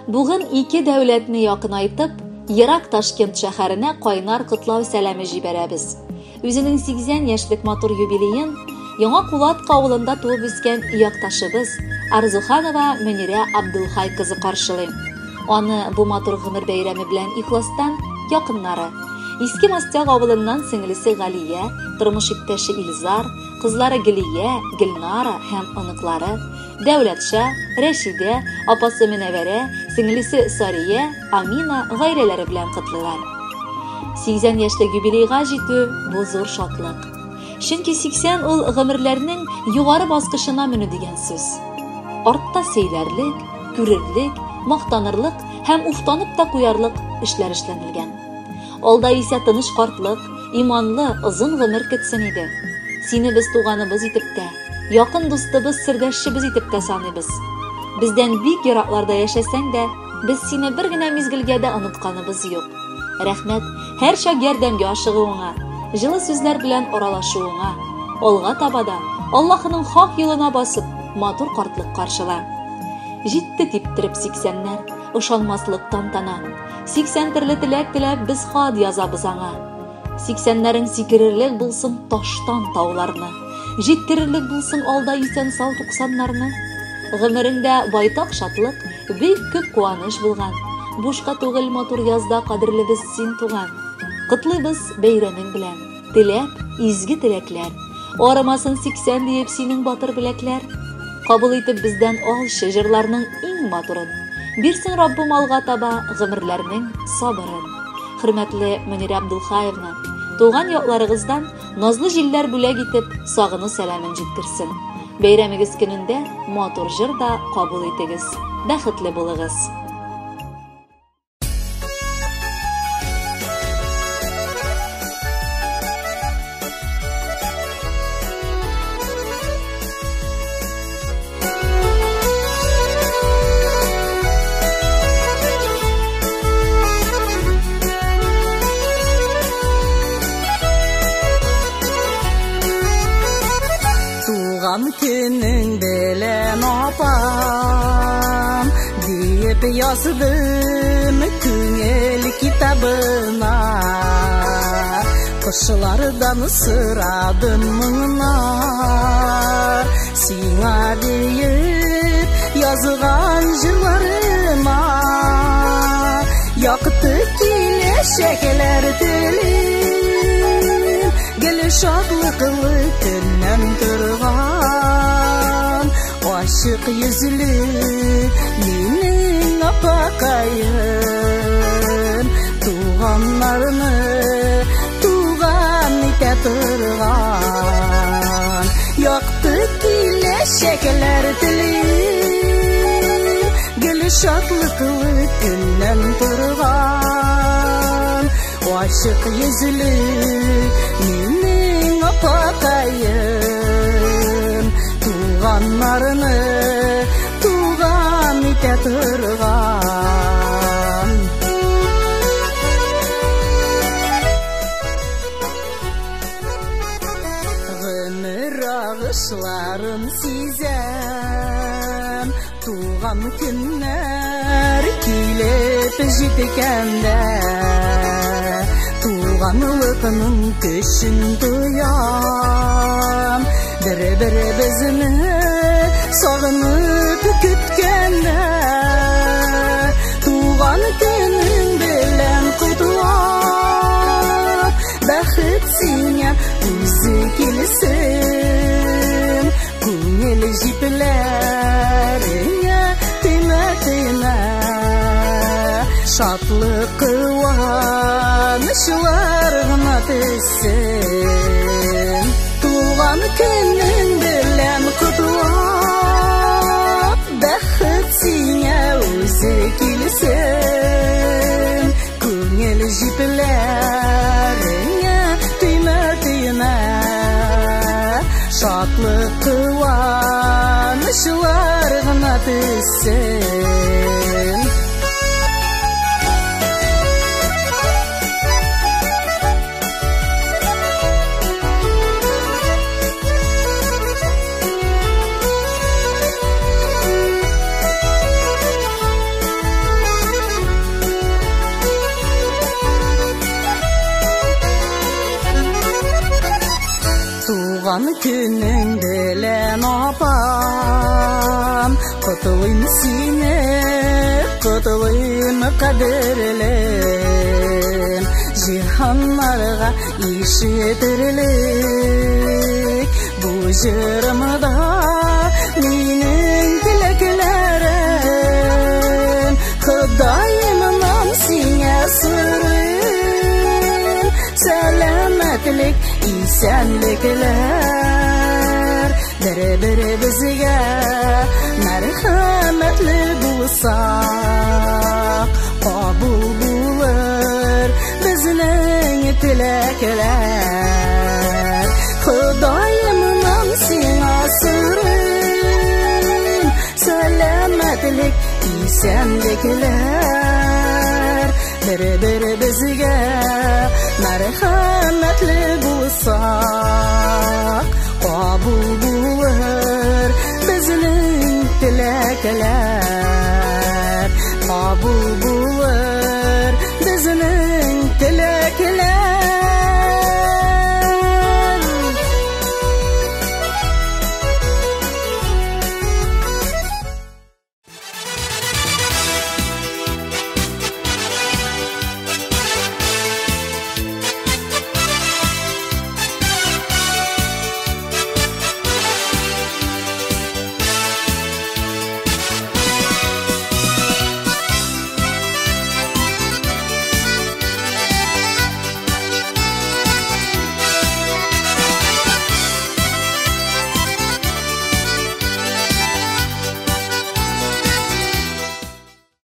Bugün iki devletni yakınaytıp, Irak Taşkent şəhərinə qaynar qıtlav sələmi jibərəbiz. Özünün 80 yaşlık motor юбилейін Яңа Кулат қауылында туып өскен якташыбыз Арзуханова Мөнирә Абдулхай кызы каршылый. Аны бу матур гомер бәйрәме белән ихластан якыннары. Иске Мастяк авылыннан сеңлесе Галия, тормыш иптәше Илзар, кызлары Гилия, Гилнара һәм оныклары Дәүләтша, Рәшидә, апасы Менәвәрә, сеңлесе Сария, Амина гайрәләре белән кытлыйлар. 80 яшьлек юбилейга җитү бу зур шатлык. Чөнки 80 ул гомерләрнең югары баскычына менү дигән сүз. Артта сөйләрлек, күрерлек, мактанырлык һәм уфтанып та куярлык эшләр эшләнелгән. Алда исә тыныч картлык, иманлы, озын гомер көтсен иде. Сине без туганыбыз итеп тә, якын дустыбыз, сердәшебез итеп тә саныйбыз. Бездән бик еракларда яшәсәң дә, без сине бер генә мизгелгә дә онытканыбыз юк. Рәхмәт һәр чак ярдәмгә ашыгуыңа, җылы сүзләр белән оралашуыңа, алга табада Аллаһның хак юлына басып, матур картлык каршыла. Җитте типтереп 80-ләр, ышанмаслык тантана. 80 төрле теләк теләп без хат язабыз аңа. 80-ләрен сикерерлек булсын таштан тауларны, җиткерерлек булсын алда исән сау 90-ларны. Гомереңдә байтак шатлык, бик күп куаныш булган. Бушка түгел матур язда кадерлебез син туган. Кытлыйбыз бәйрәмең белән. Теләп, изге теләкләр. Арамасын 80 диеп синең батыр беләкләр. Кабул итеп бездән алчы җырларның иң матурын. Бирсен Раббым алга таба гомерләрнең сабырын. Хөрмәтле Мөнирә Абдулхаевна, туган якларыгыздан назлы җилләр бүләк итеп сагыну сәламен җиткерсен. Бәйрәмегез көнендә матур җыр да кабул итегез. Бәхетле булыгыз. Günün belən apam deyip yazdım küngel kitabına. Kışlardan sıradım mınar sina deyip yazgan jırlarıma. Yaktı kileşekler dilim, gel şadlıklı gündən turgan. Aşık yüzlü menin apakayım, tuğanlarını tuğan ite turgan. Yaktı kileşekler dilim, gel şadlıklı gündən turgan. Aşık yüzlü menin apakayım, tuğanlarını tuğan ite turgan. Gönür ağışların sizem, tuğan günler kilep jitkende. Tuğanlıqның көшін duyam, bir bizini sağınıp kütkende. Tuğan günün bilen kutlap, бәхет сиңа үзі келсін. Күңел җипләреңә тыйма-тыйма, шатлык куанышлар гына төссен. Туган көнең белән котлап, бәхет сиңа үзе килсен. Күңел җипләреңә тыйма-тыйма, шатлык куанышлар гына төссен. Günün bilen apam Kutlayım seni Kutlayım kaderlim Cihanlarga işitirilek Bu jırımda Minin dileklerim Hıdayımdan sine sırrım Selametlik, isenlikler Bir bizge merhametli bulsak Kabul bulur bizning tilekler Hıdayımdan sine sırrım Selametlik, isenlikler Bir bizge merhametli bulsak Kabul bulur bizning tilekler Kabul bulur bizning